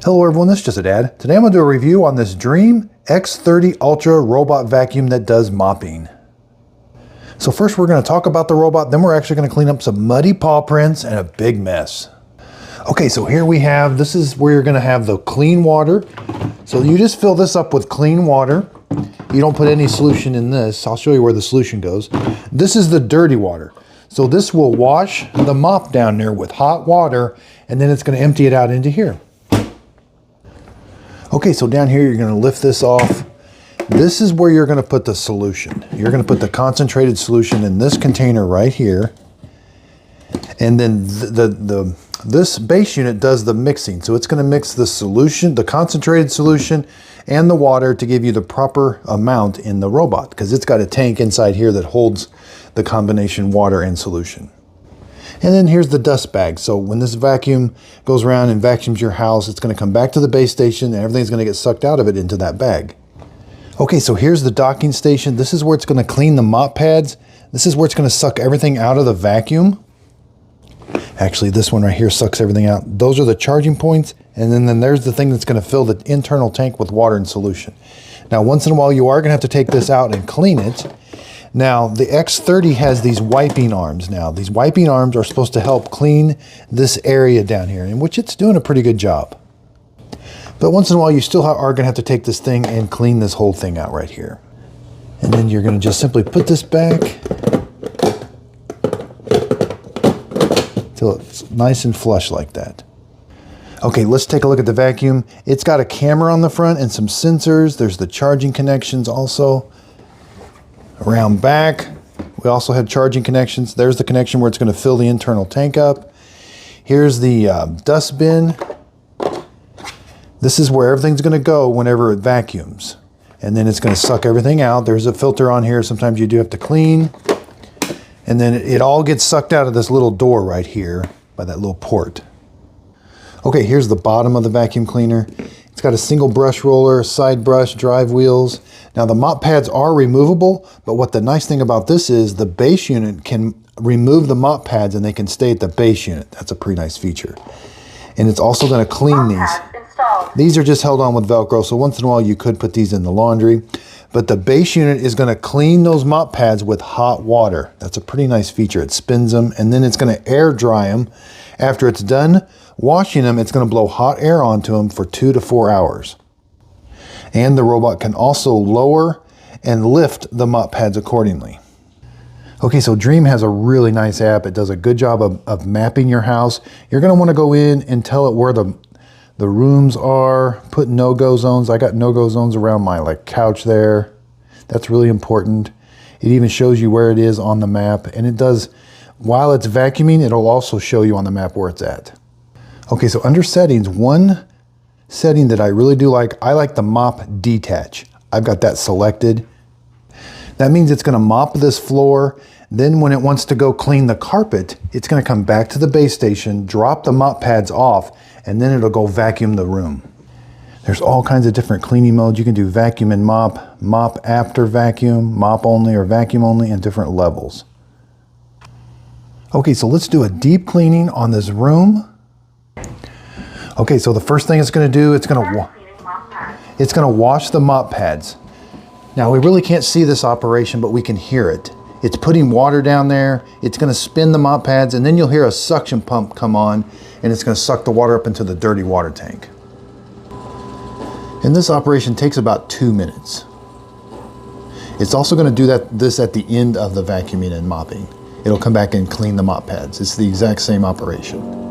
Hello everyone, this is just a dad. Today I'm going to do a review on this Dreame X30 Ultra robot vacuum that does mopping. So first we're going to talk about the robot, then we're actually going to clean up some muddy paw prints and a big mess. Okay, so here we have, this is where you're going to have the clean water. So you just fill this up with clean water. You don't put any solution in this. I'll show you where the solution goes. This is the dirty water. So this will wash the mop down there with hot water, and then it's going to empty it out into here. Okay, so down here you're going to lift this off. This is where you're going to put the solution. You're going to put the concentrated solution in this container right here. And then this base unit does the mixing. So it's going to mix the solution, the concentrated solution, and the water to give you the proper amount in the robot, because it's got a tank inside here that holds the combination water and solution. And then here's the dust bag. So when this vacuum goes around and vacuums your house, it's going to come back to the base station and everything's going to get sucked out of it into that bag. Okay, so here's the docking station. This is where it's going to clean the mop pads. This is where it's going to suck everything out of the vacuum. Actually, this one right here sucks everything out. Those are the charging points. And then there's the thing that's going to fill the internal tank with water and solution. Now, once in a while, you are going to have to take this out and clean it. Now, the X30 has these wiping arms now. These wiping arms are supposed to help clean this area down here, in which it's doing a pretty good job. But once in a while, you still are going to have to take this thing and clean this whole thing out right here. And then you're going to just simply put this back till it's nice and flush like that. Okay, let's take a look at the vacuum. It's got a camera on the front and some sensors. There's the charging connections also. Around back, we also have charging connections. There's the connection where it's going to fill the internal tank up. Here's the dust bin. This is where everything's going to go whenever it vacuums. And then it's going to suck everything out. There's a filter on here. Sometimes you do have to clean. And then it all gets sucked out of this little door right here by that little port. Okay, here's the bottom of the vacuum cleaner. It's got a single brush roller, side brush, drive wheels. Now the mop pads are removable, but what the nice thing about this is the base unit can remove the mop pads and they can stay at the base unit. That's a pretty nice feature. And it's also going to clean these. These are just held on with Velcro, so once in a while you could put these in the laundry. But the base unit is going to clean those mop pads with hot water. That's a pretty nice feature. It spins them and then it's going to air dry them. After it's done washing them, it's going to blow hot air onto them for 2 to 4 hours. And the robot can also lower and lift the mop pads accordingly. Okay, so Dreame has a really nice app. It does a good job of mapping your house. You're going to want to go in and tell it where the rooms are, put no-go zones. I got no-go zones around my couch there. That's really important. It even shows you where it is on the map, and it does, while it's vacuuming, it'll also show you on the map where it's at. Okay, so under settings, one setting that I really do like, I like the mop detach. I've got that selected. That means it's going to mop this floor. Then when it wants to go clean the carpet, it's going to come back to the base station, drop the mop pads off, and then it'll go vacuum the room. There's all kinds of different cleaning modes. You can do vacuum and mop, mop after vacuum, mop only or vacuum only, and different levels. Okay, so let's do a deep cleaning on this room. Okay, so the first thing it's going to do, it's going to wash the mop pads. Now we really can't see this operation, but we can hear it. It's putting water down there. It's going to spin the mop pads, and then you'll hear a suction pump come on, and it's going to suck the water up into the dirty water tank. And this operation takes about 2 minutes. It's also going to do this at the end of the vacuuming and mopping. It'll come back and clean the mop pads. It's the exact same operation.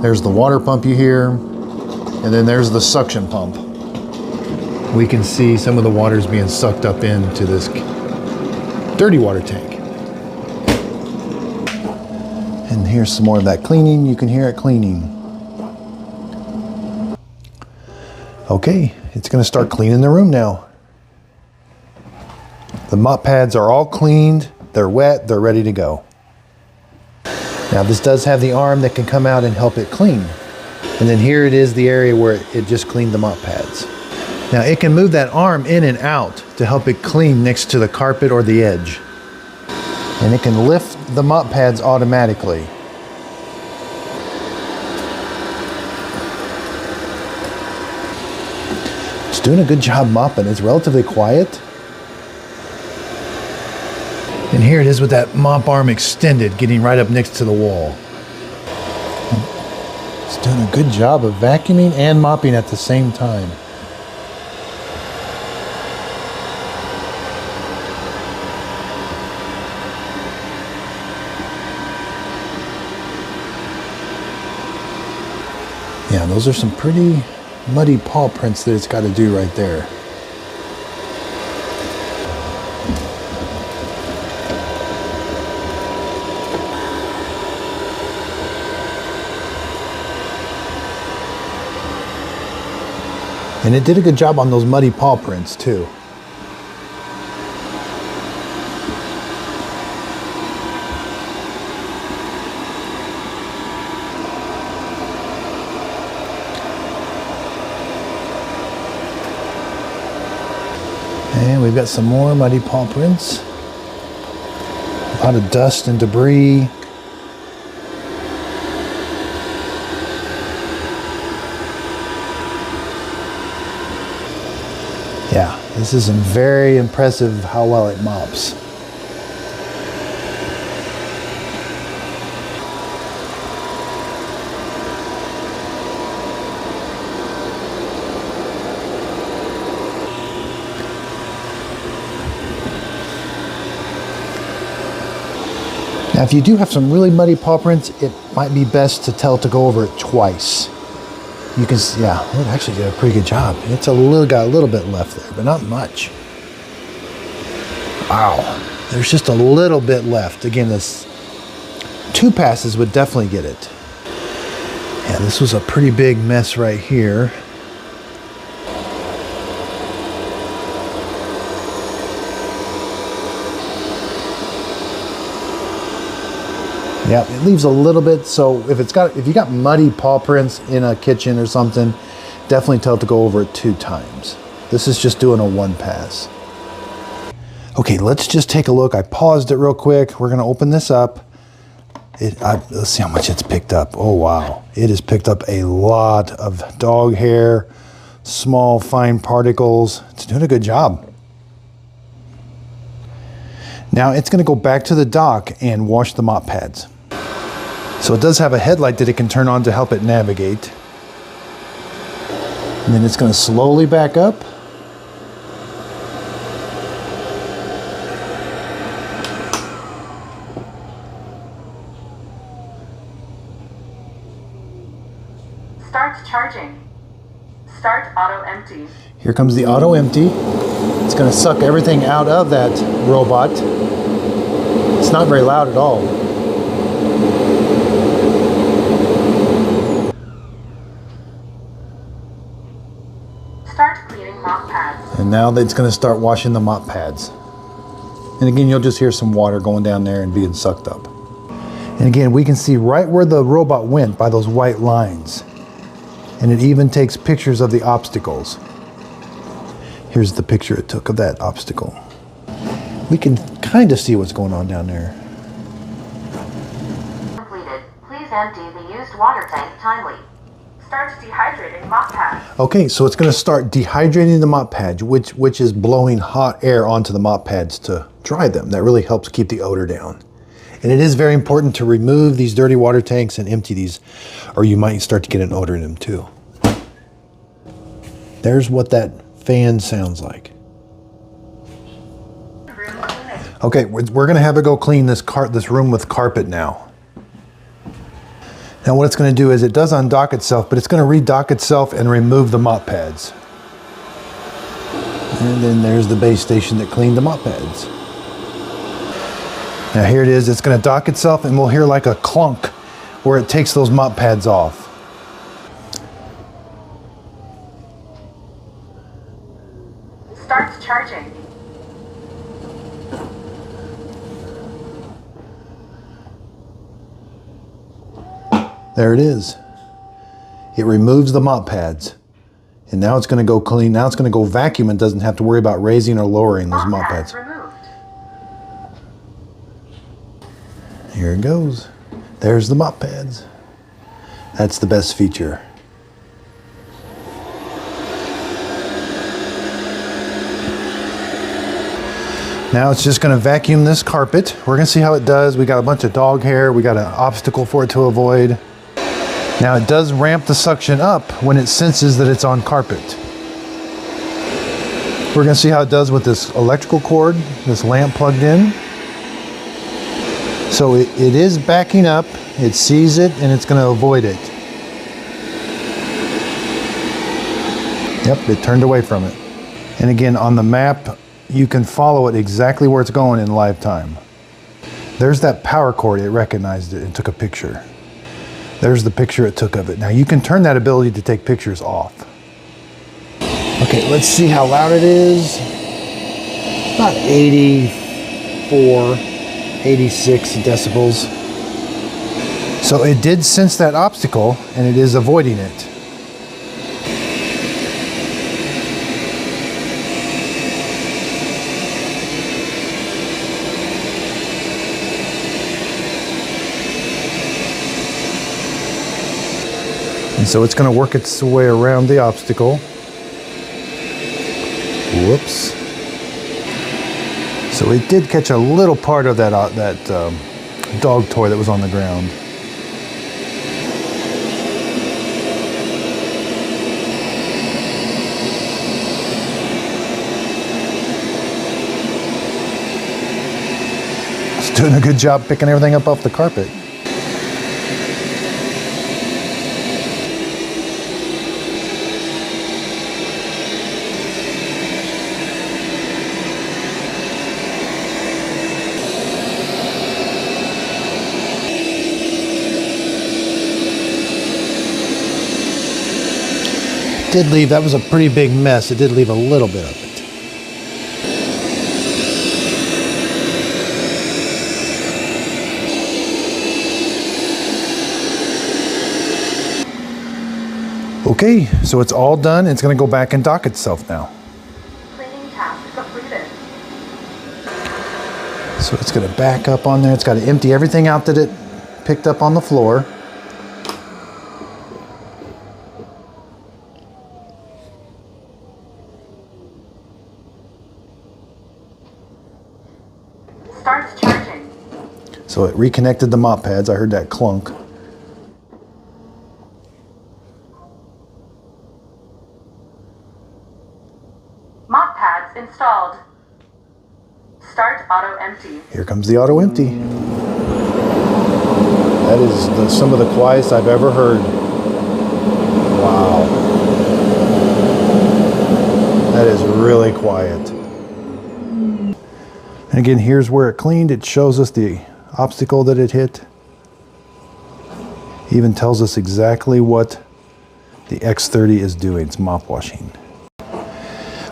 There's the water pump you hear, and then there's the suction pump. We can see some of the water's being sucked up into this dirty water tank. And here's some more of that cleaning. You can hear it cleaning. Okay, it's going to start cleaning the room now. The mop pads are all cleaned. They're wet. They're ready to go. Now this does have the arm that can come out and help it clean. And then here it is, the area where it just cleaned the mop pads. Now it can move that arm in and out to help it clean next to the carpet or the edge. And it can lift the mop pads automatically. doing a good job mopping. It's relatively quiet. And here it is with that mop arm extended, getting right up next to the wall. It's doing a good job of vacuuming and mopping at the same time. Yeah, those are some pretty muddy paw prints that it's got to do right there. And it did a good job on those muddy paw prints too. And we've got some more muddy paw prints. A lot of dust and debris. Yeah, this is very impressive how well it mops. Now, if you do have some really muddy paw prints, it might be best to tell it to go over it twice. You can see, yeah, it actually did a pretty good job. It's got a little bit left there, but not much. Wow, there's just a little bit left. Again, this 2 passes would definitely get it. Yeah, this was a pretty big mess right here. Yeah, it leaves a little bit, so if you got muddy paw prints in a kitchen or something, definitely tell it to go over it 2 times. This is just doing a 1 pass. Okay, let's just take a look. I paused it real quick. We're gonna open this up. Let's see how much it's picked up. Oh wow, it has picked up a lot of dog hair, small fine particles. It's doing a good job. Now it's gonna go back to the dock and wash the mop pads. So it does have a headlight that it can turn on to help it navigate. And then it's going to slowly back up. Start charging. Start auto empty. Here comes the auto empty. It's going to suck everything out of that robot. It's not very loud at all. Start cleaning mop pads. And now it's going to start washing the mop pads. And again, you'll just hear some water going down there and being sucked up. And again, we can see right where the robot went by those white lines. And it even takes pictures of the obstacles. Here's the picture it took of that obstacle. We can kind of see what's going on down there. Completed. Please empty the used water tank timely. Start dehydrating mop pad. Okay, so it's going to start dehydrating the mop pads, which is blowing hot air onto the mop pads to dry them. That really helps keep the odor down. And it is very important to remove these dirty water tanks and empty these, or you might start to get an odor in them too. There's what that fan sounds like. Okay, we're going to have it go clean this room with carpet now. Now what it's going to do is it does undock itself, but it's going to redock itself and remove the mop pads. And then there's the base station that cleaned the mop pads. Now here it is, it's going to dock itself and we'll hear like a clunk where it takes those mop pads off. Start charging. There it is. It removes the mop pads. And now it's going to go clean. Now it's going to go vacuum and doesn't have to worry about raising or lowering those mop pads. Removed. Here it goes. There's the mop pads. That's the best feature. Now it's just going to vacuum this carpet. We're going to see how it does. We got a bunch of dog hair. We got an obstacle for it to avoid. Now it does ramp the suction up when it senses that it's on carpet. We're going to see how it does with this electrical cord, this lamp plugged in. So it is backing up. It sees it and it's going to avoid it. Yep, it turned away from it. And again, on the map, you can follow it exactly where it's going in live time. There's that power cord. It recognized it and took a picture. There's the picture it took of it. Now you can turn that ability to take pictures off. Okay, let's see how loud it is. About 84, 86 decibels. So it did sense that obstacle and it is avoiding it. And so it's going to work its way around the obstacle. Whoops. So it did catch a little part of that dog toy that was on the ground. It's doing a good job picking everything up off the carpet. Did leave, that was a pretty big mess. It did leave a little bit of it. Okay, so it's all done. It's going to go back and dock itself now. Cleaning task completed. So it's going to back up on there. It's got to empty everything out that it picked up on the floor. Starts charging. So it reconnected the mop pads. I heard that clunk. Mop pads installed. Start auto empty. Here comes the auto empty. That is some of the quietest I've ever heard. Wow. That is really quiet. And again, here's where it cleaned. It shows us the obstacle that it hit. Even tells us exactly what the X30 is doing. It's mop washing.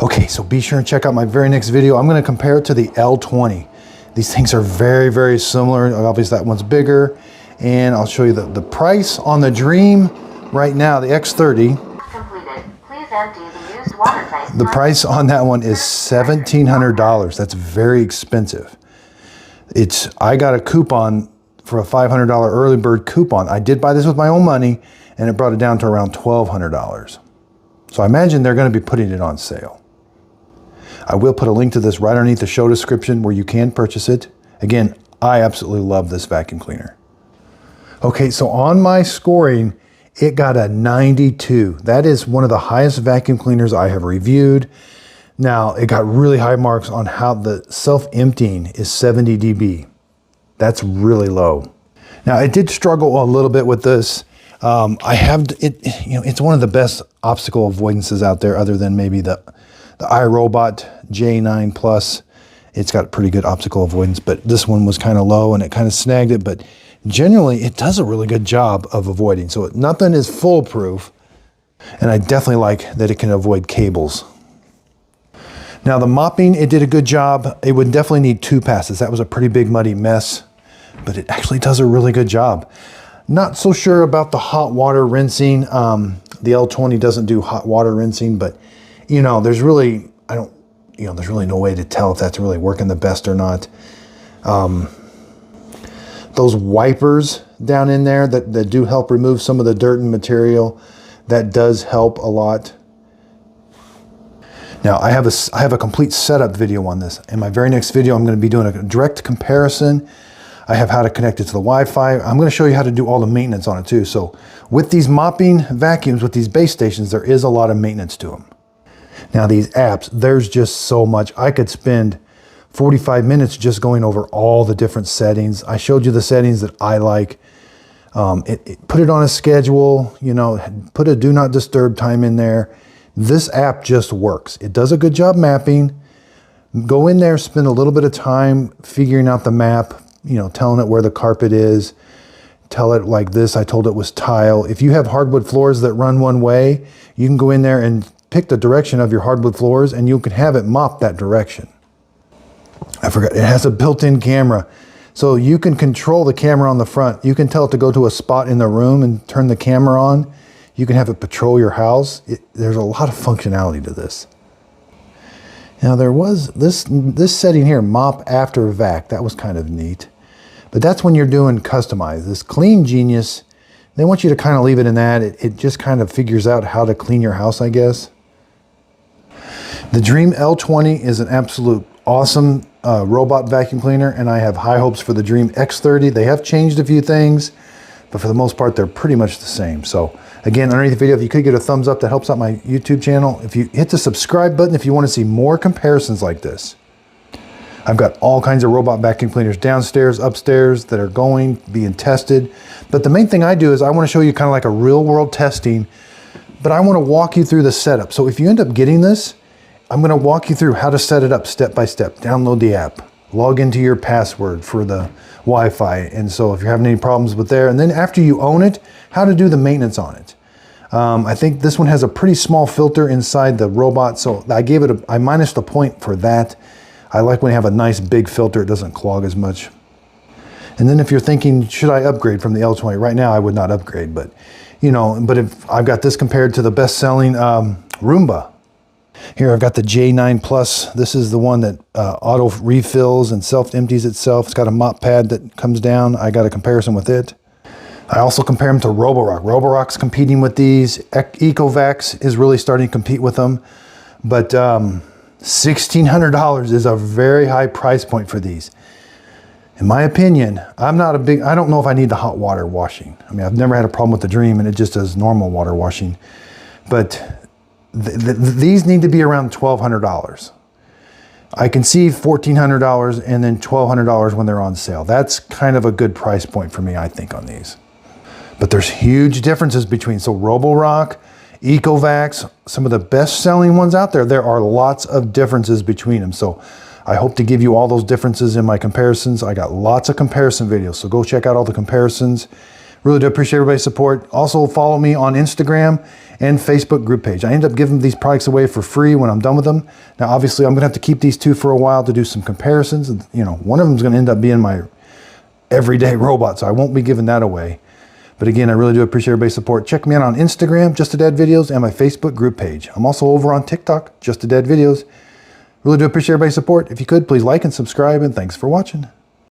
Okay, so be sure and check out my very next video. I'm going to compare it to the L20. These things are very, very similar. Obviously, that one's bigger. And I'll show you the price on the Dreame right now, the X30. Completed. Please empty the used water tank. The price on that one is $1,700. That's very expensive. I got a coupon for a $500 early bird coupon. I did buy this with my own money, and it brought it down to around $1,200. So I imagine they're going to be putting it on sale. I will put a link to this right underneath the show description where you can purchase it. Again, I absolutely love this vacuum cleaner. Okay, so on my scoring, it got a 92. That is one of the highest vacuum cleaners I have reviewed. Now, it got really high marks on how the self-emptying is 70 dB. That's really low. Now, I did struggle a little bit with this. It's one of the best obstacle avoidances out there, other than maybe the iRobot J9 Plus. It's got pretty good obstacle avoidance, but this one was kind of low and it kind of snagged it. But generally, it does a really good job of avoiding. So nothing is foolproof, and I definitely like that it can avoid cables. Now the mopping, it did a good job. It would definitely need 2 passes. That was a pretty big muddy mess, but it actually does a really good job. Not so sure about the hot water rinsing. The L20 doesn't do hot water rinsing, but there's really no way to tell if that's really working the best or not. Those wipers down in there that do help remove some of the dirt and material, that does help a lot. Now I have a complete setup video on this. In my very next video, I'm going to be doing a direct comparison. I have how to connect it to the Wi-Fi. I'm going to show you how to do all the maintenance on it too. So with these mopping vacuums, with these base stations, there is a lot of maintenance to them. Now these apps, there's just so much. I could spend 45 minutes just going over all the different settings. I showed you the settings that I like. Put it on a schedule, you know, put a do not disturb time in there. This app just works. It does a good job mapping. Go in there, spend a little bit of time figuring out the map, you know, telling it where the carpet is. Tell it like this, I told it was tile. If you have hardwood floors that run one way, you can go in there and pick the direction of your hardwood floors and you can have it mop that direction. I forgot, it has a built-in camera. So you can control the camera on the front. You can tell it to go to a spot in the room and turn the camera on. You can have it patrol your house. There's a lot of functionality to this. Now there was this setting here, mop after vac. That was kind of neat. But that's when you're doing customized. This Clean Genius, they want you to kind of leave it in that. It just kind of figures out how to clean your house, I guess. The Dreame L20 is an absolute awesome robot vacuum cleaner, and I have high hopes for the Dreame X30. They have changed a few things, but for the most part, they're pretty much the same. So again, underneath the video, if you could get a thumbs up, that helps out my YouTube channel. If you hit the subscribe button, if you want to see more comparisons like this. I've got all kinds of robot vacuum cleaners downstairs, upstairs that are being tested. But the main thing I do is I want to show you kind of like a real world testing, but I want to walk you through the setup. So if you end up getting this, I'm going to walk you through how to set it up step by step. Download the app, log into your password for the Wi-Fi. And so if you're having any problems with there, and then after you own it, how to do the maintenance on it. I think this one has a pretty small filter inside the robot. So I gave it I minus the point for that. I like when you have a nice big filter, it doesn't clog as much. And then if you're thinking, should I upgrade from the L20? Right now I would not upgrade, but you know, but if I've got this compared to the best-selling Roomba. Here I've got the J9 Plus. This is the one that auto refills and self-empties itself. It's got a mop pad that comes down. I got a comparison with it. I also compare them to Roborock. Roborock's competing with these. EcoVacs is really starting to compete with them. But $1,600 is a very high price point for these. In my opinion, I don't know if I need the hot water washing. I mean, I've never had a problem with the Dreame and it just does normal water washing. But these need to be around $1,200. I can see $1,400 and then $1,200 when they're on sale. That's kind of a good price point for me, I think, on these. But there's huge differences between, so Roborock, EcoVacs, some of the best-selling ones out there, there are lots of differences between them. So I hope to give you all those differences in my comparisons. I got lots of comparison videos, so go check out all the comparisons. Really do appreciate everybody's support. Also follow me on Instagram and Facebook group page. I end up giving these products away for free when I'm done with them. Now, obviously, I'm gonna have to keep these two for a while to do some comparisons. You know, one of them is gonna end up being my everyday robot, so I won't be giving that away. But again, I really do appreciate everybody's support. Check me out on Instagram, Just a Dad Videos, and my Facebook group page. I'm also over on TikTok, Just a Dad Videos. Really do appreciate everybody's support. If you could, please like and subscribe, and thanks for watching.